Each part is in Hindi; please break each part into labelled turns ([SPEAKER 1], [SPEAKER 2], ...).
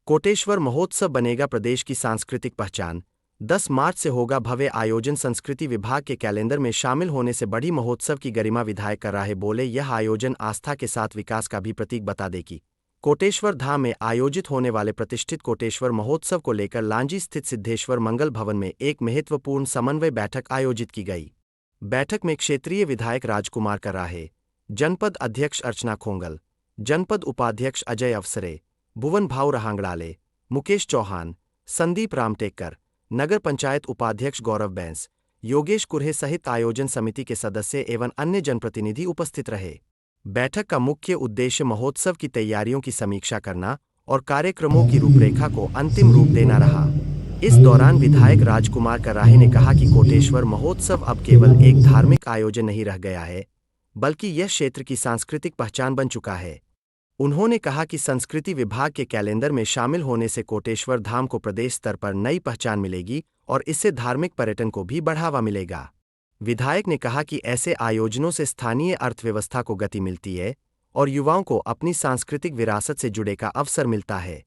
[SPEAKER 1] कोटेश्वर महोत्सव बनेगा प्रदेश की सांस्कृतिक पहचान। 10 मार्च से होगा भव्य आयोजन। संस्कृति विभाग के कैलेंडर में शामिल होने से बढ़ी महोत्सव की गरिमा। विधायक कराहे बोले, यह आयोजन आस्था के साथ विकास का भी प्रतीक बता देगी। कोटेश्वर धाम में आयोजित होने वाले प्रतिष्ठित कोटेश्वर महोत्सव को लेकर लांजी स्थित सिद्धेश्वर मंगल भवन में एक महत्वपूर्ण समन्वय बैठक आयोजित की गई। बैठक में क्षेत्रीय विधायक राजकुमार कराहे, जनपद अध्यक्ष अर्चना खोंगल, जनपद उपाध्यक्ष अजय अवसरे, भुवन भाऊ रहांगड़ाले, मुकेश चौहान, संदीप रामटेकर, नगर पंचायत उपाध्यक्ष गौरव बैंस, योगेश कुरहे सहित आयोजन समिति के सदस्य एवं अन्य जनप्रतिनिधि उपस्थित रहे। बैठक का मुख्य उद्देश्य महोत्सव की तैयारियों की समीक्षा करना और कार्यक्रमों की रूपरेखा को अंतिम रूप देना रहा। इस दौरान विधायक राजकुमार कराहे ने कहा कि कोटेश्वर महोत्सव अब केवल एक धार्मिक आयोजन नहीं रह गया है, बल्कि यह क्षेत्र की सांस्कृतिक पहचान बन चुका है। उन्होंने कहा कि संस्कृति विभाग के कैलेंडर में शामिल होने से कोटेश्वर धाम को प्रदेश स्तर पर नई पहचान मिलेगी और इससे धार्मिक पर्यटन को भी बढ़ावा मिलेगा। विधायक ने कहा कि ऐसे आयोजनों से स्थानीय अर्थव्यवस्था को गति मिलती है और युवाओं को अपनी सांस्कृतिक विरासत से जुड़े का अवसर मिलता है।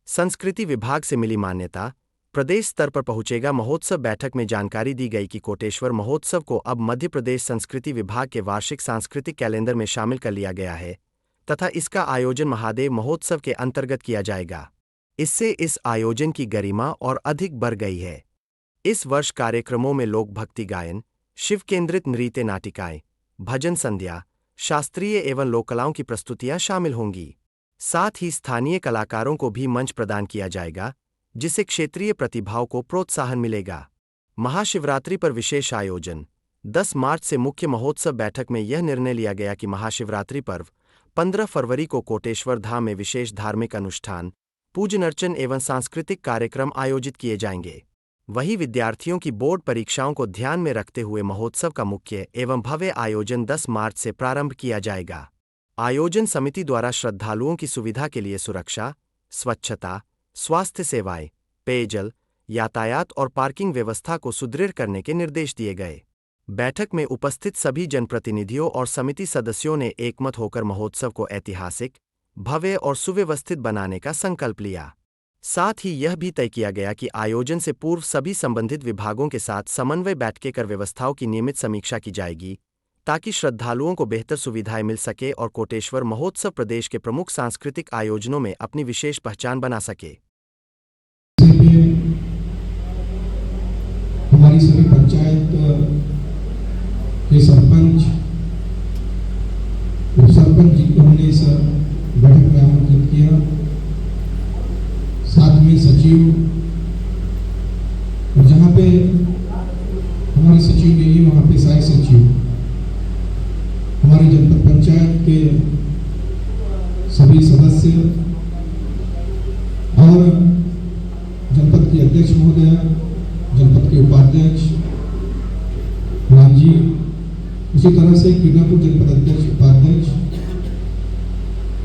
[SPEAKER 1] संस्कृति विभाग से मिली मान्यता प्रदेश स्तर पर पहुंचेगा। महोत्सव बैठक में जानकारी दी गई कि कोटेश्वर महोत्सव को अब मध्य प्रदेश संस्कृति विभाग के वार्षिक सांस्कृतिक कैलेंडर में शामिल कर लिया गया है तथा इसका आयोजन महादेव महोत्सव के अंतर्गत किया जाएगा। इससे इस आयोजन की गरिमा और अधिक बढ़ गई है। इस वर्ष कार्यक्रमों में लोक भक्ति गायन, शिव केंद्रित नृत्य नाटिकाएं, भजन संध्या, शास्त्रीय एवं लोक कलाओं की प्रस्तुतियां शामिल होंगी। साथ ही स्थानीय कलाकारों को भी मंच प्रदान किया जाएगा, जिससे क्षेत्रीय प्रतिभाओं को प्रोत्साहन मिलेगा। महाशिवरात्रि पर विशेष आयोजन। 10 मार्च से मुख्य महोत्सव बैठक में यह निर्णय लिया गया कि महाशिवरात्रि पर्व 15 फरवरी को कोटेश्वर धाम में विशेष धार्मिक अनुष्ठान, पूजन अर्चन एवं सांस्कृतिक कार्यक्रम आयोजित किए जाएंगे। वहीं विद्यार्थियों की बोर्ड परीक्षाओं को ध्यान में रखते हुए महोत्सव का मुख्य एवं भव्य आयोजन 10 मार्च से प्रारंभ किया जाएगा। आयोजन समिति द्वारा श्रद्धालुओं की सुविधा के लिए सुरक्षा, स्वच्छता, स्वास्थ्य सेवाएं, पेयजल, यातायात और पार्किंग व्यवस्था को सुदृढ़ करने के निर्देश दिए गए। बैठक में उपस्थित सभी जनप्रतिनिधियों और समिति सदस्यों ने एकमत होकर महोत्सव को ऐतिहासिक, भव्य और सुव्यवस्थित बनाने का संकल्प लिया। साथ ही यह भी तय किया गया कि आयोजन से पूर्व सभी संबंधित विभागों के साथ समन्वय बैठकें कर व्यवस्थाओं की नियमित समीक्षा की जाएगी, ताकि श्रद्धालुओं को बेहतर सुविधाएं मिल सके और कोटेश्वर महोत्सव प्रदेश के प्रमुख सांस्कृतिक आयोजनों में अपनी विशेष पहचान बना सके।
[SPEAKER 2] हमारी सभी पंचायत के सरपंच, उप सरपंच जी को हमने इस बैठक में आमंत्रित किया, साथ में सचिव, और जहाँ पे हमारे सचिव नहीं है वहाँ पे सहायक सचिव, हमारे जनपद पंचायत के सभी सदस्य और जनपद के अध्यक्ष महोदय, जनपद के उपाध्यक्ष लांजी, उसी तरह से कीर्णापुर जनपद अध्यक्ष, उपाध्यक्ष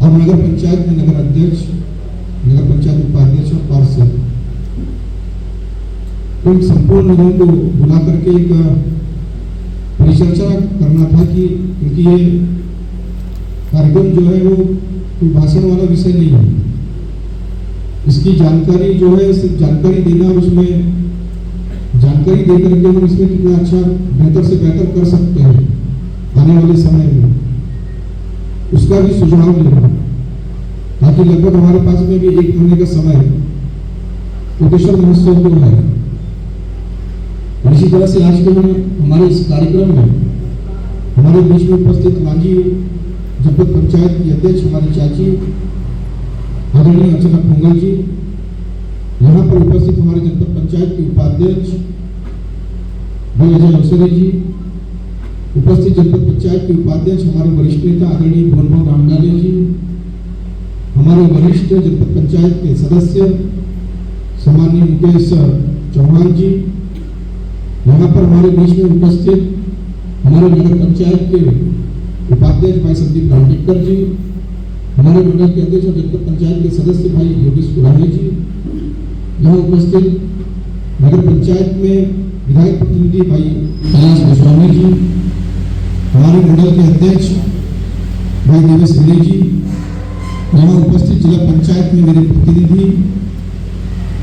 [SPEAKER 2] और नगर पंचायत में नगर अध्यक्ष, नगर पंचायत उपाध्यक्ष और पार्षद, इन संपूर्ण लोगों को बुला करके एक परिचर्चा करना था कि क्योंकि ये कार्यक्रम जो है वो कोई भाषण वाला विषय नहीं है। इसकी जानकारी जो है सिर्फ जानकारी देना, उसमें जानकारी देकर के हम इसमें कितना अच्छा बेहतर से बेहतर कर सकते हैं आने वाले समय में, उसका भी सुझाव लेना, ताकि लगभग हमारे पास में भी 1 महीने का समय कोटेश्वर महोत्सव को है। और इसी तरह से आज के हमारे इस कार्यक्रम में हमारे बीच में उपस्थित लांजी जनपद पंचायत की अध्यक्ष हमारी चाची आदरणीय अर्चना खोंगल जी, यहाँ पर उपस्थित हमारे जनपद पंचायत के उपाध्यक्ष भाई अजय अवसरे जी, उपस्थित जनपद पंचायत के उपाध्यक्ष हमारे वरिष्ठ नेता आदरणीय भुवन भाऊ रहांगड़ाले जी, हमारे वरिष्ठ जनपद पंचायत के सदस्य सम्माननीय मुकेश चौहान जी, यहाँ पर हमारे बीच में उपस्थित हमारे नगर पंचायत के उपाध्यक्ष भाई संदीप रामटेकर जी, हमारे मंडल के अध्यक्ष और जनपद पंचायत के सदस्य भाई योगेश कुरहे जी, यहाँ उपस्थित नगर पंचायत में विधायक प्रतिनिधि भाई कैलाश गोस्वामी जी, हमारे मंडल के अध्यक्ष भाई देवेश विनय जी, यहाँ उपस्थित जिला पंचायत में मेरे प्रतिनिधि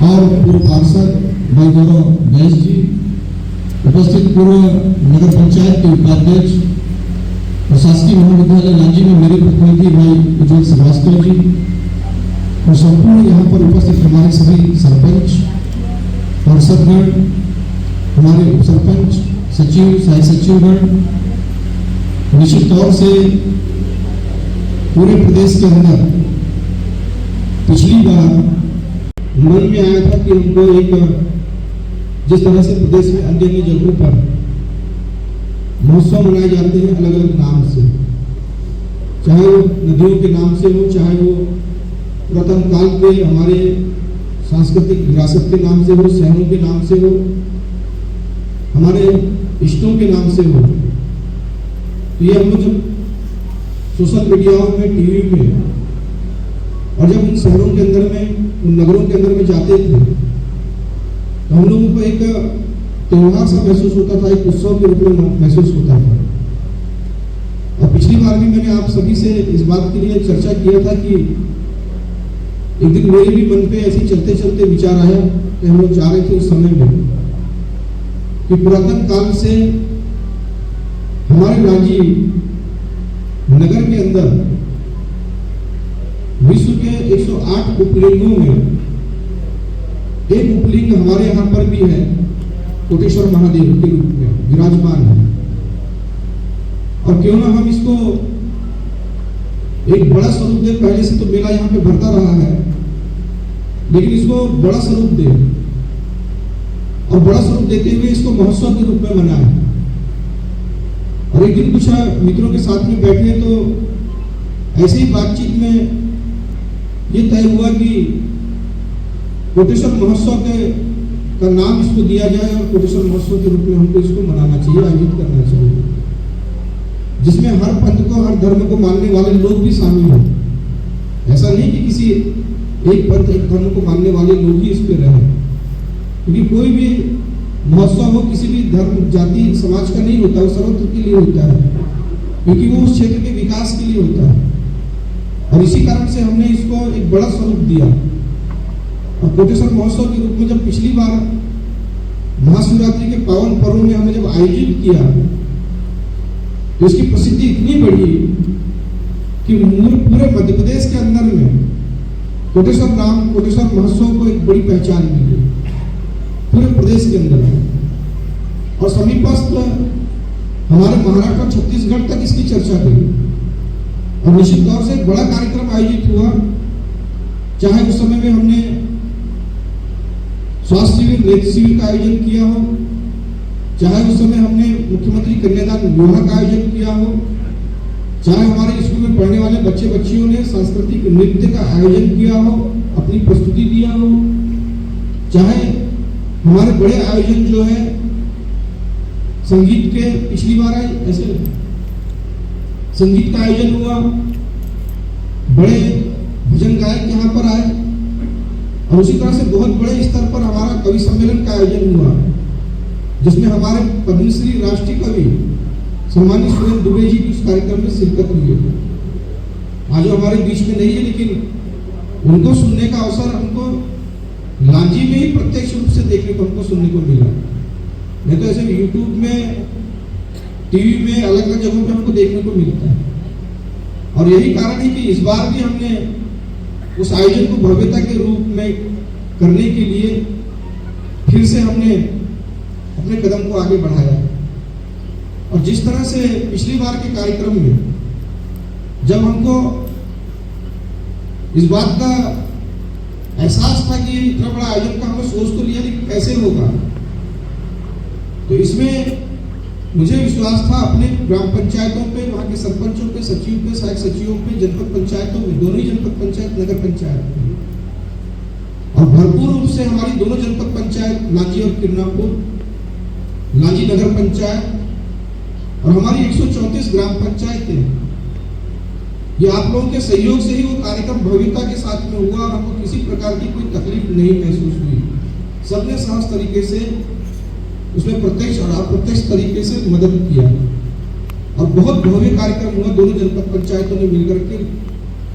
[SPEAKER 2] और पूर्व पार्षद भाई गौरव बैस जी, उपस्थित पूर्व नगर पंचायत के उपाध्यक्ष, प्रशासकीय महाविद्यालय लांजी में मेरे प्रतिनिधि भाई उज्जवल श्रीवास्तव जी और संपूर्ण यहाँ पर उपस्थित हमारे सभी सरपंच, पार्षदगण, हमारे उप सरपंच, सचिव, सहायक सचिवगण, निश्चित तौर से पूरे प्रदेश के अंदर पिछली बार मन में आया था कि हमको एक, जिस तरह से प्रदेश में अन्य अन्य जगहों पर महोत्सव मनाए जाते हैं अलग अलग नाम से, चाहे वो नदियों के नाम से हो, चाहे वो पुरातन काल के हमारे सांस्कृतिक विरासत के नाम से हो, शहरों के नाम से हो, हमारे इष्टों के नाम से हो, तो ये हम लोग जब सोशल मीडियाओं में, टीवी में और जब उन शहरों के अंदर में, उन नगरों के अंदर में जाते थे तो हम लोगों को एक त्योहार सा महसूस होता था, एक उत्सव के रूप में महसूस होता था। और पिछली बार भी मैंने आप सभी से इस बात के लिए चर्चा किया था कि एक दिन मेरे भी मन पे ऐसे चलते चलते विचार आया कि हम लोग जा रहे थे उस समय में कि पुरातन काल से हमारे लांजी नगर के अंदर विश्व के 108 उपलिंगों में एक उपलिंग हमारे यहाँ पर भी है, कोटेश्वर महादेव के रूप में विराजमान है। और क्यों ना हम इसको एक बड़ा स्वरूप दे, पहले से तो मेला यहाँ पे भरता रहा है, लेकिन इसको बड़ा स्वरूप दे और बड़ा स्वरूप देते हुए इसको महोत्सव के रूप में मनाए। और एक दिन कुछ मित्रों के साथ में बैठे तो ऐसे ही बातचीत में ये तय हुआ कि कोटेश्वर महोत्सव का नाम इसको दिया जाए और कोटेश्वर महोत्सव के रूप में हमको इसको मनाना चाहिए, आयोजित करना चाहिए, जिसमें हर पंथ को, हर धर्म को मानने वाले लोग भी शामिल हों। ऐसा नहीं कि किसी एक पंथ, एक धर्म को मानने वाले लोग ही इस पे रहें, क्योंकि कोई भी महोत्सव हो किसी भी धर्म, जाति, समाज का नहीं होता, वो सर्वत्र के लिए होता है, क्योंकि वो उस क्षेत्र के विकास के लिए होता है। और इसी कारण से हमने इसको एक बड़ा स्वरूप दिया। और कोटेश्वर महोत्सव के रूप में जब पिछली बार महाशिवरात्रि के पावन पर्व में हमने जब आयोजित किया तो इसकी प्रसिद्धि इतनी बढ़ी कि पूरे मध्य प्रदेश के अंदर में कोटेश्वर महोत्सव को एक बड़ी पहचान मिली पूरे प्रदेश के अंदर। और समीपस्थ हमारे महाराष्ट्र और छत्तीसगढ़ तक इसकी चर्चा गई और निश्चित तौर से एक बड़ा कार्यक्रम आयोजित हुआ। चाहे उस समय में हमने स्वास्थ्य शिविर, नेत्र शिविर का आयोजन किया हो, चाहे उस समय हमने मुख्यमंत्री कन्यादान योजना का आयोजन किया हो, चाहे हमारे स्कूल में पढ़ने वाले बच्चे बच्चियों ने सांस्कृतिक नृत्य का आयोजन किया हो, अपनी प्रस्तुति दिया हो, चाहे हमारे बड़े आयोजन जो है संगीत के, पिछली बार आए ऐसे संगीत का आयोजन हुआ, बड़े भजन गायक यहाँ पर आए और उसी तरह से बहुत बड़े स्तर पर हमारा कवि सम्मेलन का आयोजन हुआ, जिसमें हमारे पद्मश्री राष्ट्रीय कवि सम्मानित सुरेंद्र दुबे जी की उस कार्यक्रम में शिरकत हुई है। आज हमारे बीच में नहीं है, लेकिन उनको सुनने का अवसर हमको लांजी में ही प्रत्यक्ष रूप से देखने को हमको सुनने को मिला। नहीं तो ऐसे यूट्यूब में, टीवी में, अलग अलग जगहों पे हमको देखने को मिलता है। और यही कारण है कि इस बार भी हमने उस आयोजन को भव्यता के रूप में करने के लिए फिर से हमने अपने कदम को आगे बढ़ाया। और जिस तरह से पिछली बार के कार्यक्रम में जब हमको इस बात का एहसास था कि इतना बड़ा आयोजन का हमने सोच तो लिया, लेकिन कैसे होगा, तो इसमें मुझे विश्वास था अपने ग्राम पंचायतों पे, वहाँ के सरपंचों पे, सचिव पे, सहायक सचिवों पे, जनपद पंचायतों में, दोनों ही जनपद पंचायत, नगर पंचायत में, और भरपूर रूप से हमारी दोनों जनपद पंचायत लांजी और किरनापुर, लांजी नगर पंचायत और हमारी 134 ग्राम पंचायतें, ये आप लोगों के सहयोग से ही वो कार्यक्रम भव्यता के साथ में हुआ और हमको किसी प्रकार की कोई तकलीफ नहीं महसूस हुई। सबने सहज तरीके से उसमें प्रत्यक्ष और अप्रत्यक्ष तरीके से मदद किया और बहुत भव्य कार्यक्रम हुआ। दोनों जनपद पंचायतों ने मिलकर के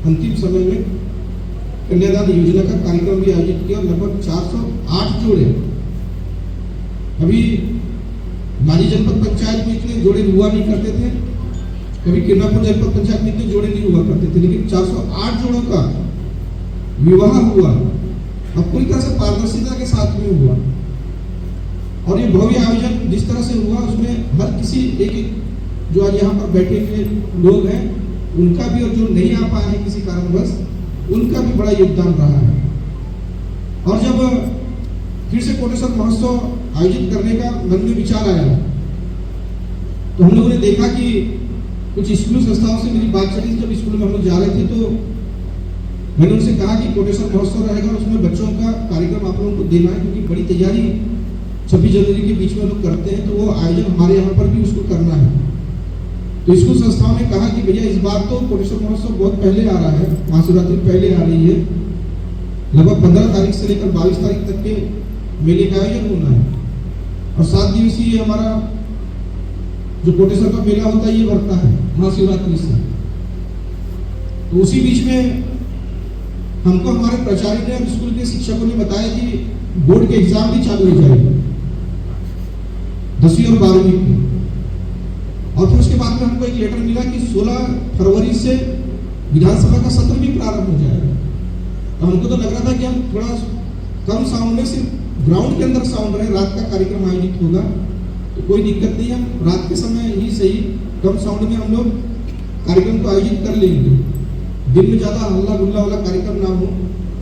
[SPEAKER 2] अंतिम समय में कन्यादान योजना का कार्यक्रम भी आयोजित किया और लगभग 408 जोड़े। अभी माली जनपद पंचायत में इतने जोड़े हुआ नहीं करते थे, कभी किरनापुर जनपद पंचायत में इतने जोड़े नहीं हुआ करते थे, लेकिन 408 जोड़ों का विवाह हुआ और पूरी तरह से पारदर्शिता के साथ में हुआ। और ये भव्य आयोजन जिस तरह से हुआ उसमें हर किसी एक जो आज यहाँ पर बैठे हुए लोग हैं उनका भी, और जो नहीं आ पाए हैं किसी कारणवश, उनका भी बड़ा योगदान रहा है। और जब फिर से कोटेश्वर महोत्सव आयोजित करने का मन में विचार आया तो हम लोगों ने देखा कि कुछ स्कूल संस्थाओं से मेरी बात चली। जब स्कूल में हम लोग जा रहे थे तो मैंने उनसे कहा कि कोटेश्वर महोत्सव रहेगा, उसमें बच्चों का कार्यक्रम आप लोगों को देना है, क्योंकि बड़ी तैयारी 26 जनवरी के बीच में लोग करते हैं, तो वो आयोजन हमारे यहाँ पर भी उसको करना है। तो स्कूल संस्थाओं ने कहा कि भैया इस बार तो कोटेश्वर महोत्सव बहुत पहले आ रहा है, महाशिवरात्रि पहले आ रही है, लगभग 15 तारीख से लेकर 22 तारीख तक के मेले का आयोजन होना है, और 7 दिवसीय हमारा जो कोटेश्वर का मेला होता है ये बढ़ता है महाशिवरात्रि से। तो उसी बीच में हमको हमारे प्राचार्य ने, स्कूल के शिक्षकों ने बताया कि बोर्ड के एग्जाम भी चालू हो जाएंगे 10वीं और 12वीं की। और फिर उसके बाद में हमको एक लेटर मिला कि 16 फरवरी से विधानसभा का सत्र भी प्रारंभ हो जाएगा। तो हमको तो लग रहा था कि हम थोड़ा कम साउंड में, सिर्फ ग्राउंड के अंदर साउंड रहे, रात का कार्यक्रम आयोजित होगा तो कोई दिक्कत नहीं, हम रात के समय ही सही कम साउंड में हम लोग कार्यक्रम को आयोजित कर लेंगे, दिन में ज्यादा हल्ला गुल्ला वाला कार्यक्रम ना हो,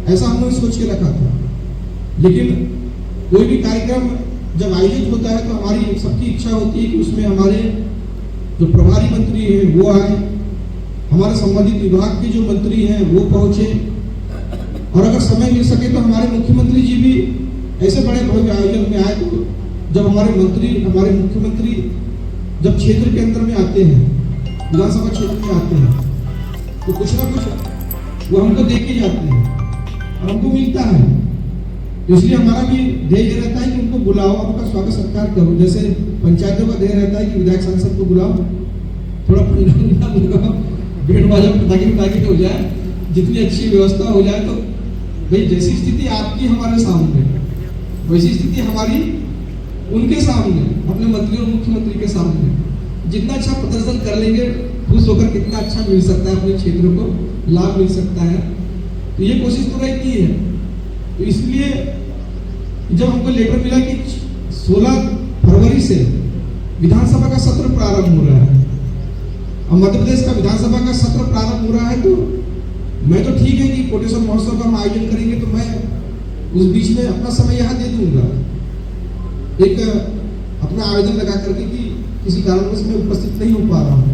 [SPEAKER 2] ऐसा हम लोग सोच के रखा था। लेकिन कोई भी कार्यक्रम जब आयोजित होता है तो हमारी सबकी इच्छा होती है कि उसमें हमारे जो प्रभारी मंत्री हैं वो आए, हमारे संबंधित विभाग के जो मंत्री हैं वो पहुंचे, और अगर समय मिल सके तो हमारे मुख्यमंत्री जी भी ऐसे बड़े भव्य आयोजन में आए। तो जब हमारे मंत्री, हमारे मुख्यमंत्री जब क्षेत्र के अंदर में आते हैं, विधानसभा क्षेत्र में आते हैं, तो कुछ ना कुछ वो हमको दे के जाते हैं और हमको मिलता है। इसलिए हमारा भी ध्येय रहता है कि उनको बुलाओ, उनका स्वागत सत्कार करो। जैसे पंचायतों का ध्येय रहता है कि विधायक सांसद को बुलाओ, थोड़ा भीड़ बाजा पटाखे हो जाए, जितनी अच्छी व्यवस्था हो जाए। तो भाई जैसी स्थिति आपकी हमारे सामने, वैसी स्थिति हमारी उनके सामने, अपने मंत्री और मुख्यमंत्री के सामने। जितना अच्छा प्रदर्शन कर लेंगे, खुश होकर कितना अच्छा मिल सकता है, अपने क्षेत्र को लाभ मिल सकता है। तो ये कोशिश तो रहती है। तो इसलिए जब हमको लेटर मिला कि 16 फरवरी से विधानसभा का सत्र प्रारंभ हो रहा है, और मध्य प्रदेश का विधानसभा का सत्र प्रारंभ हो रहा है, तो मैं तो ठीक है कि कोटेश्वर महोत्सव का हम आयोजन करेंगे, तो मैं उस बीच में अपना समय यहाँ दे दूंगा, एक अपना आवेदन लगा करके कि किसी कारणवश मैं उपस्थित नहीं हो पा रहा हूँ।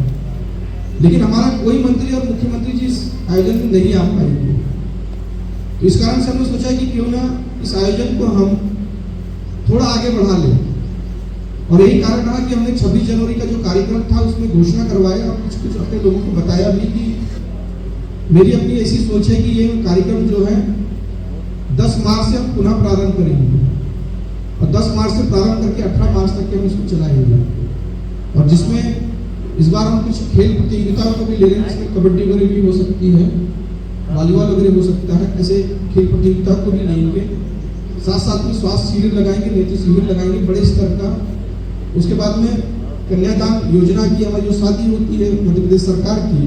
[SPEAKER 2] लेकिन हमारा कोई मंत्री और मुख्यमंत्री जी इस आयोजन में नहीं आ पाएंगे। तो इस कारण से हमने सोचा कि क्यों ना इस आयोजन को हम थोड़ा आगे बढ़ा लें, और यही कारण रहा कि हमने 26 जनवरी का जो कार्यक्रम था उसमें घोषणा करवाया और कुछ अपने लोगों को बताया भी कि मेरी अपनी ऐसी सोच है कि ये कार्यक्रम जो है 10 मार्च से हम पुनः प्रारंभ करेंगे, और 10 मार्च से प्रारंभ करके 18 मार्च तक के हम इसको चलाएंगे। और जिसमें इस बार हम कुछ खेल प्रतियोगिताओं को भी ले रहे हैं, जिसमें कबड्डी वगैरह भी हो सकती है, वॉलीबॉल वगैरह हो सकता है, ऐसे खेल प्रतियोगिताओं को भी लेंगे। साथ साथ में स्वास्थ्य शिविर लगाएंगे, नेत्र शिविर लगाएंगे बड़े स्तर का। उसके बाद में कन्यादान योजना की हमारी जो शादी होती है मध्य प्रदेश सरकार की,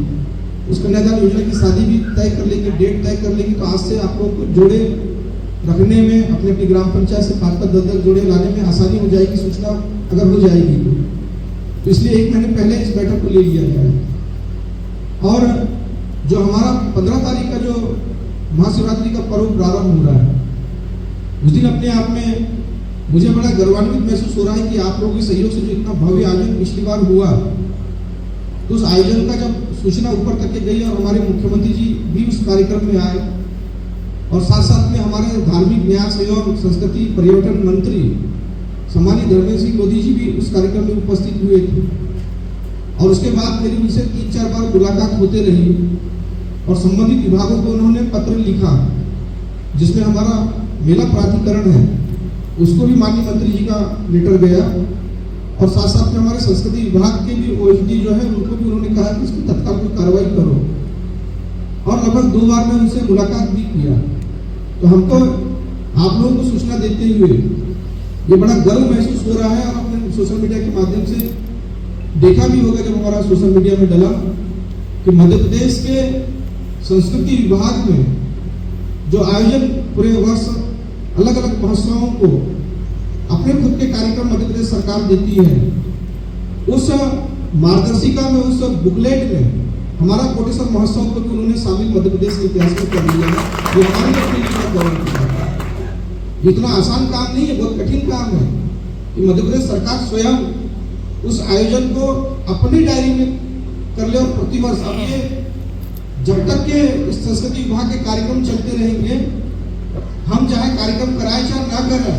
[SPEAKER 2] उस कन्यादान योजना की शादी भी तय कर लेंगे, डेट तय कर लेंगे। तो आज से आप लोग को जोड़े रखने में, अपने अपनी ग्राम पंचायत से 5-5, 10-10 जोड़े लाने में आसानी हो जाएगी, सूचना अगर हो जाएगी तो इसलिए 1 महीने पहले इस बैठक को ले लिया जाए। और जो हमारा 15 तारीख का जो महाशिवरात्रि का पर्व प्रारंभ हो रहा है, उस दिन अपने आप में मुझे बड़ा गौरवान्वित महसूस हो रहा है कि आप लोगों के सहयोग से जो इतना भव्य आयोजन पिछली बार हुआ, तो उस आयोजन का जब सूचना ऊपर तक के गई और हमारे मुख्यमंत्री जी भी उस कार्यक्रम में आए, और साथ साथ में हमारे धार्मिक न्यास एवं संस्कृति पर्यटन मंत्री सम्मानित धर्मेंद्र सिंह मोदी जी भी उस कार्यक्रम में उपस्थित हुए थे। और उसके बाद मेरी उनसे 3-4 बार मुलाकात होते रही, और संबंधित विभागों को उन्होंने पत्र लिखा, जिसमें हमारा मेला प्राधिकरण है उसको भी माननीय मंत्री जी का लेटर गया, और साथ साथ में हमारे संस्कृति विभाग के भी OSD जो है उनको भी उन्होंने कहा कि इसमें तत्काल कोई कार्रवाई करो। और लगभग 2 बार मैं उनसे मुलाकात भी किया। तो हमको आप लोगों को सूचना देते हुए ये बड़ा गर्व महसूस हो रहा है। और आपने सोशल मीडिया के माध्यम से देखा भी होगा, जब हमारा सोशल मीडिया में डला कि मध्य प्रदेश के संस्कृति विभाग में जो आयोजन पूरे वर्ष अलग अलग महोत्सवों को अपने खुद के कार्यक्रम मध्य प्रदेश सरकार देती है, उस मार्गदर्शिका में, उस बुकलेट में हमारा कोटेश्वर महोत्सव को भी उन्होंने शामिल मध्य प्रदेश के इतिहास में कर लिया है। ये हमारे लिए अपने लिए गौरव की बात है। इतना आसान काम नहीं है, बहुत कठिन काम है कि मध्य प्रदेश सरकार स्वयं उस आयोजन को अपनी डायरी में कर ले। और प्रतिवर्ष अब ये जब तक के संस्कृति विभाग के कार्यक्रम चलते रहेंगे, हम चाहे कार्यक्रम कराए चाहे ना कराए,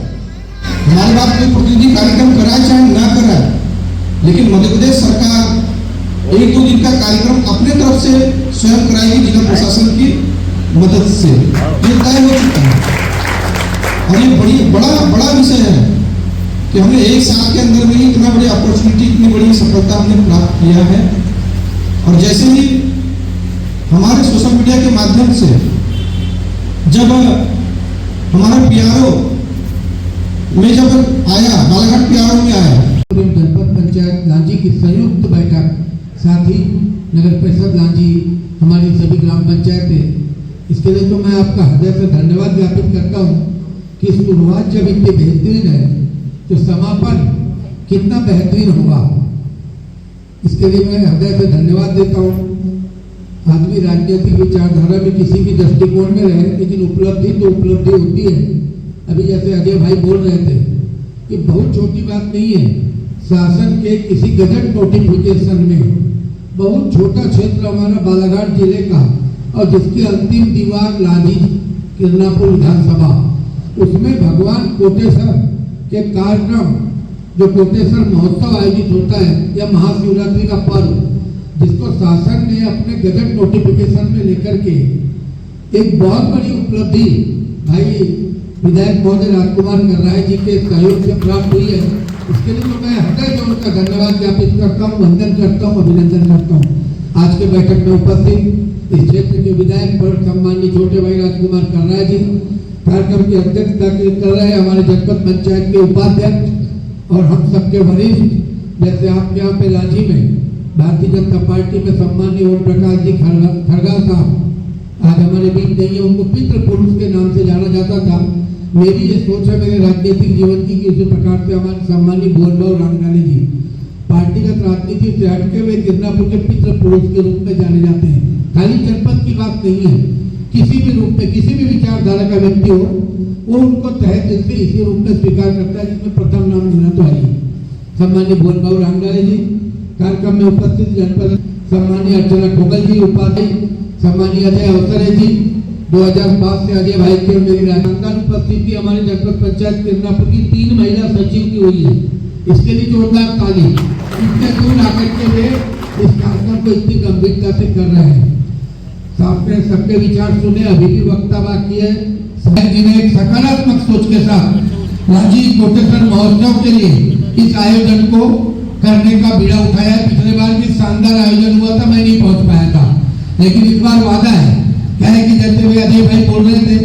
[SPEAKER 2] हमारी बात कोई प्रतिनिधि कार्यक्रम कराए चाहे ना कराए, लेकिन मध्य प्रदेश सरकार 1-2 दिन का कार्यक्रम अपने तरफ से स्वयं कराएगी जिला प्रशासन की मदद से। ये तय हो चुका है और ये बड़ा विषय है कि हमने 1 साल के अंदर में ही इतना बड़ी अपॉर्चुनिटी, इतनी बड़ी सफलता हमने प्राप्त किया है। और जैसे ही हमारे सोशल मीडिया के माध्यम से जब हमारा PRO में जब आया, बालाघाट PRO में आया,
[SPEAKER 3] जनपद पंचायत लांजी की संयुक्त बैठक, साथ ही नगर परिषद लांजी, हमारी सभी ग्राम पंचायतें, इसके लिए तो मैं आपका हृदय से धन्यवाद ज्ञापित करता हूँ कि शुरुआत जब इतनी बेहतरीन है तो समापन कितना बेहतरीन होगा, इसके लिए मैं हृदय से धन्यवाद देता हूँ। आदमी राजनीतिक विचारधारा में किसी भी दृष्टिकोण में रहे, लेकिन उपलब्धि तो उपलब्धि होती है। अभी जैसे अजय भाई बोल रहे थे कि बहुत छोटी बात नहीं है, शासन के किसी गजट नोटिफिकेशन में बहुत छोटा क्षेत्र हमारा बालाघाट जिले का, और जिसकी अंतिम दीवार लांजी किरनापुर विधानसभा, उसमें भगवान कोटेश्वर के कार्यक्रम, जो कोटेश्वर महोत्सव आयोजित होता है या महाशिवरात्रि का पर्व, जिसको शासन ने अपने गजट नोटिफिकेशन में लेकर के एक बहुत बड़ी उपलब्धि भाई विधायक महोदय राजकुमार करराय जी के सहयोग से प्राप्त हुई है। इसके लिए तो मैं हृदय से उनका धन्यवाद ज्ञापित करता हूँ, वंदन करता हूँ, अभिनंदन करता हूँ। आज के बैठक में उपस्थित इस क्षेत्र के विधायक पर सम्मानित छोटे भाई राजकुमार करराय जी, कार्यक्रम की अध्यक्षता कर रहे हैं हमारे जनपद पंचायत के उपाध्यक्ष और हम सबके वरिष्ठ, जैसे आपके यहाँ पे लांजी में भारतीय जनता पार्टी में सम्मानीय ओम प्रकाश जी खड़गा साहब आज हमारे बीच नहीं है, उनको पितृ पुरुष के नाम से जाना जाता था। मेरी ये सोच है मेरे राजनीतिक जीवन की कि इसी प्रकार से हमारे सम्मानीय भुवनबाबू रांगनानी जी पार्टीगत राजनीति से हटके हुए किरनापुर के पितृ पुरुष के रूप में जाने जाते हैं। खाली जनपद की बात नहीं है, किसी भी रूप में किसी भी विचारधारा का व्यक्ति हो, वो उनको तहे दिल से इसी रूप में स्वीकार करता है, जिसमें प्रथम नाम लेना तो है सम्मानीय भुवनबाबू रांगनानी जी। कार्यक्रम में उपस्थित जनपद सम्मानीय अर्चना ठोकल जी, उपाध्यक्ष सम्मानीय अजय अवसरे जी, 2005 से अजय भाई की और मेरी राजस्थान उपस्थिति हमारे जनपद पंचायत किरनापुर की 3 महिला सचिव की हुई है। इसके लिए जोरदार ताली। इतने दूर आकर के वे इस कार्यक्रम को इतनी गंभीरता से कर रहे हैं। आपने सबके विचार सुने, अभी भी वक्ता बाकी है। जिन्हें एक सकारात्मक सोच के साथ लांजी कोटेश्वर महोत्सव के लिए इस आयोजन को करने का बीड़ा उठाया है। पिछले बार भी शानदार आयोजन हुआ था, मैं नहीं पहुंच पाया था, लेकिन इस बार वादा है क्या है कि जैसे वे अजय भाई बोल रहे थे,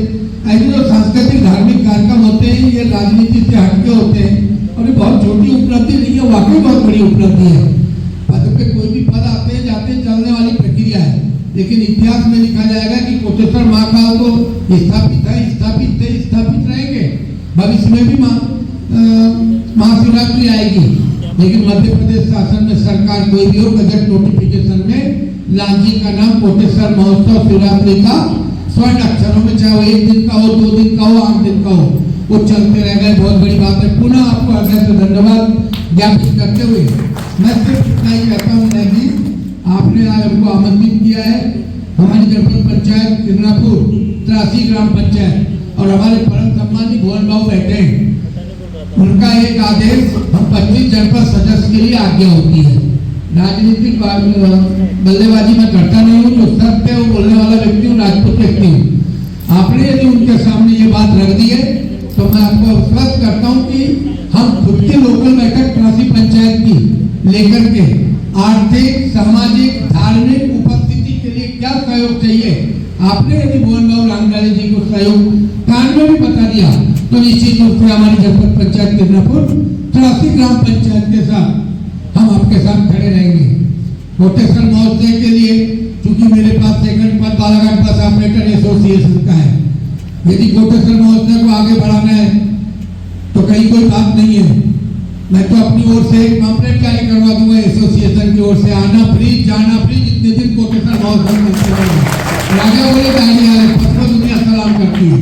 [SPEAKER 3] ऐसे जो सांस्कृतिक धार्मिक कार्यक्रम होते हैं ये राजनीति से हटके होते हैं और ये बहुत छोटी उपलब्धि नहीं है, वाकई बहुत बड़ी उपलब्धि है। पद पे कोई भी पद आते हैं जाते हैं, चलने वाली प्रक्रिया है, लेकिन इतिहास में लिखा जाएगा कि कोटेश्वर महाकाल तो स्थापित है, स्थापित थे, स्थापित रहेंगे, भविष्य में भी महाशिवरात्रि आएगी। लेकिन मध्य प्रदेश शासन में सरकार कोई भी हो, गजट नोटिफिकेशन में लांजी का नाम कोटेश्वर महोत्सव शिवरात्रि का स्वर्ण अक्षरों में, चाहे वो 1 दिन का हो, 2 दिन का हो, 8 दिन का हो, वो चलते रह गए। बहुत बड़ी बात है। पुनः आपको हृदय से धन्यवाद ज्ञापित करते हुए मैं सिर्फ इतना ही कहता हूँ कि आपने आज हमको आमंत्रित किया है। हमारी जनपद पंचायत किरनापुर 83 ग्राम पंचायत और हमारे परम सम्मानित भुवनबाबू बैठे हैं, उनका एक आदेश हम 25 जनपद सदस्य के लिए आज्ञा होती है। राजनीतिक बल्लेबाजी में करता नहीं हूँ, जो सत्य वो बोलने वाला व्यक्ति हूँ, राजपूत व्यक्ति हूँ। आपने यदि उनके सामने ये बात रख दी है तो मैं आपको आश्वस्त करता हूँ कि हम खुद की लोकल बैठक 83 पंचायत की लेकर के आर्थिक, सामाजिक, धार्मिक उपस्थिति के लिए क्या सहयोग चाहिए, आपने यदि मोहन बाबू रांगड़ाले जी को सहयोग कान में भी बता दिया तो निश्चित रूप से हमारी जनपद पंचायत किरनापुर 84 ग्राम पंचायत के साथ हम आपके साथ खड़े रहेंगे। कोटेश्वर महोत्सव के लिए चूंकि मेरे पास सेकंड पद बालाघाट बस ऑपरेटर एसोसिएशन का है, यदि कोटेश्वर महोत्सव को आगे बढ़ाना है तो कहीं कोई बात नहीं है, मैं तो अपनी ओर से एक पम्पलेट जारी करवा दूंगा एसोसिएशन की ओर से, आना फ्री जाना फ्री जितने दिन कोटेश्वर महोत्सव में राजा बोले जाने पत्थर दुनिया सलाम करती है,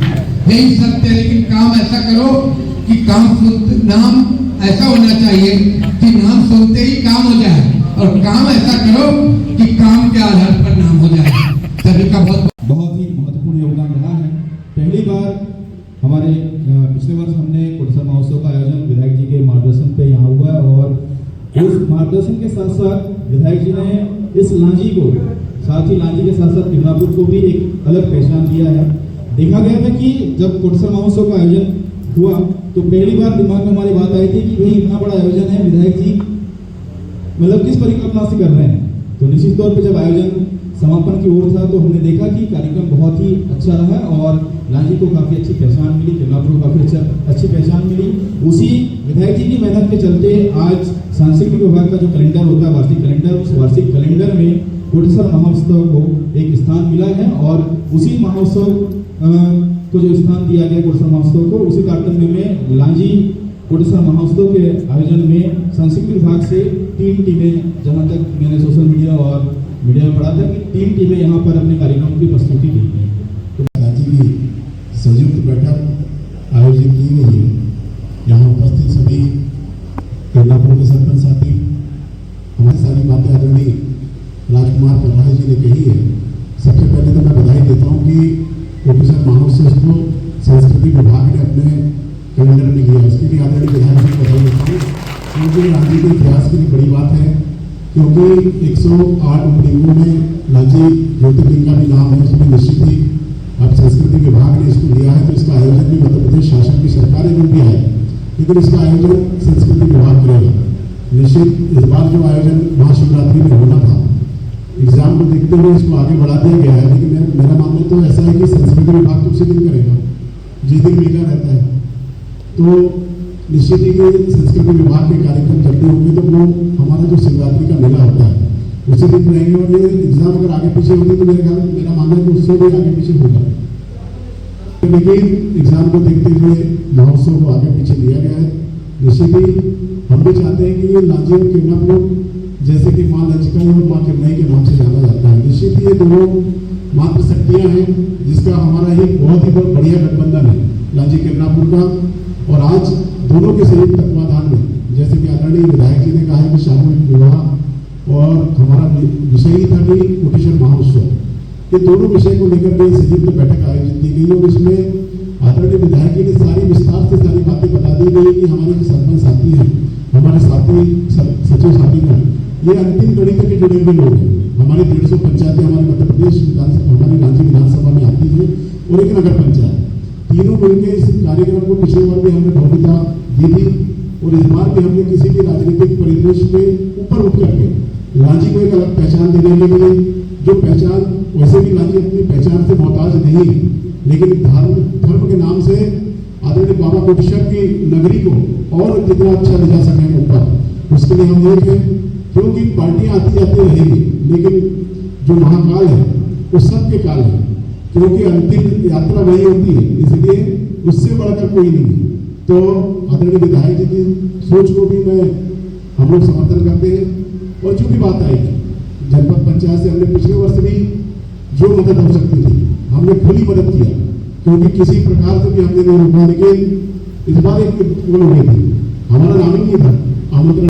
[SPEAKER 3] यही सत्य है। लेकिन काम ऐसा करो कि नाम ऐसा होना चाहिए कि नाम सुनते ही काम हो जाए, और काम ऐसा करो कि काम के आधार पर नाम हो जाए। सभी का
[SPEAKER 2] बहुत ही महत्वपूर्ण योगदान रहा है। पहली बार हमारे पिछले वर्ष हमने कोटेश्वर महोत्सव का आयोजन विधायक जी के मार्गदर्शन पे यहाँ हुआ है, और उस मार्गदर्शन के साथ साथ विधायक जी ने इस लांजी को साथ ही लांजी के साथ साथ किरनापुर को भी एक अलग पहचान दिया है। देखा गया था कि जब कोटेश्वर महोत्सव का आयोजन हुआ तो पहली बार दिमाग में हमारी बात आई थी कि भाई इतना बड़ा आयोजन है, विधायक जी मतलब किस परिकल्पना से कर रहे हैं। तो निश्चित तौर पे जब आयोजन समापन की ओर था तो हमने देखा कि कार्यक्रम बहुत ही अच्छा रहा और लांजी को काफ़ी अच्छी पहचान मिली, किरनापुर को काफ़ी अच्छी पहचान मिली। उसी विधायक जी की मेहनत के चलते आज सांस्कृतिक विभाग का जो कैलेंडर होता है वार्षिक कैलेंडर, उस वार्षिक कैलेंडर में कोटेश्वर महोत्सव को एक स्थान मिला है, और उसी महोत्सव को जो स्थान दिया गया कोटेश्वर महोत्सव को, उसी तारतम्य में लांजी कोटेश्वर महोत्सव के आयोजन में सांस्कृतिक विभाग से 3 टीमें, जहाँ तक मैंने सोशल मीडिया और मीडिया में पढ़ा था कि 3 टीमें यहाँ पर अपने कार्यक्रम की प्रस्तुति दी गई।
[SPEAKER 4] तो लांजी की संयुक्त बैठक आयोजित की गई है। यहाँ उपस्थित सभी किरनापुर के सरपंच साथी, हमारी सारी बातें आदरणीय राजकुमार परराही जी ने कही है। सबसे पहले तो मैं बधाई देता हूँ कि कोटेश्वर महोत्सव को संस्कृति विभाग ने अपने कैलेंडर में लिया, इसके लिए आदरणीय विधायक जी को बधाई देता हूँ, क्योंकि लांजी के इतिहास की बड़ी बात है। क्योंकि 108 उपलिंगों में लांजी ज्योतिर्लिंग का भी नाम है, उसमें निश्चित ही अब संस्कृति विभाग ने इसको लिया है, तो इसका आयोजन भी मध्य प्रदेश शासन की सरकार ने भी है, लेकिन इसका आयोजन संस्कृति विभाग करेगा। निश्चित इस बार जो आयोजन महाशिवरात्रि में होना था, एग्जाम को देखते हुए इसको आगे बढ़ा दिया गया है, लेकिन मेरा मानना तो ऐसा है कि संस्कृति विभाग तो उसी दिन करेगा जिस दिन मेला रहता है। तो निश्चित ही संस्कृति विभाग के कार्यक्रम जब भी होंगे तो वो हमारा जो शिवरात्रि का मेला होता है उसी दिन रहेंगे, और ये एग्जाम अगर आगे पीछे होगी तो मेरा मानना है कि उससे भी आगे पीछे होगा। लेकिन एग्जाम को देखते हुए महोत्सव को आगे पीछे लिया गया है। निश्चित ही हम भी चाहते हैं कि ये लांजी और किरनापुर जैसे कि माँ लंचकाई और माँ किरनाई के नाम से जाना जाता है। निश्चित ही ये दोनों मात्र शक्तियाँ हैं जिसका हमारा एक बहुत ही बढ़िया गठबंधन है लांजी किरनापुर का, और आज दोनों के संयुक्त तत्वाधान में जैसे कि आदरणीय विधायक जी ने कहा है कि सामूहिक विवाह और हमारा विषय ही था कि कोटेश्वर महोत्सव, ये दोनों विषय को लेकर के संयुक्त बैठक आयोजित की गई, और इसमें आदरणीय विधायक जी ने सारी विस्तार से सारी बातें बता दी गई कि हमारे जो सरपंच साथी हैं, हमारे साथी सचिव साथीगण, ये अंतिम कड़ी तक के जुड़े हुए लोग हैं। हमारी 150 पंचायतें हमारे मध्य प्रदेश हमारी लांजी विधानसभा में आती है, और एक नगर पंचायत, तीनों मिलकर इस कार्यक्रम को पिछले बार भी हमने भव्यता दी थी, और इस बार भी हमने किसी भी राजनीतिक परिदृश्य के ऊपर उठ करके लांजी को एक अलग पहचान देने के लिए, जो पहचान वैसे भी लांजी अपनी पहचान से मोहताज नहीं, लेकिन धर्म के नाम से आदरणीय बाबा कोटेश्वर की नगरी को और जितना अच्छा ले जा सकें ऊपर, उसके लिए हम एक हैं। क्योंकि पार्टियां आती जाती रहेंगी, लेकिन जो महाकाल है वो सबके काल है, क्योंकि अंतिम यात्रा वही होती है, इसलिए उससे बढ़कर कोई नहीं है। तो आदरणीय विधायक जी की सोच को भी हम लोग समर्थन करते हैं, और जो भी बात आएगी जनपद पंचायत से हमने पिछले वर्ष भी जो मदद हो सकती थी हमने खुली मदद किया, क्योंकि किसी प्रकार से भी हमने नहीं रोका। लेकिन इस बार एक बोल हो गई थी, हमारा नाम ही नहीं था आमंत्रण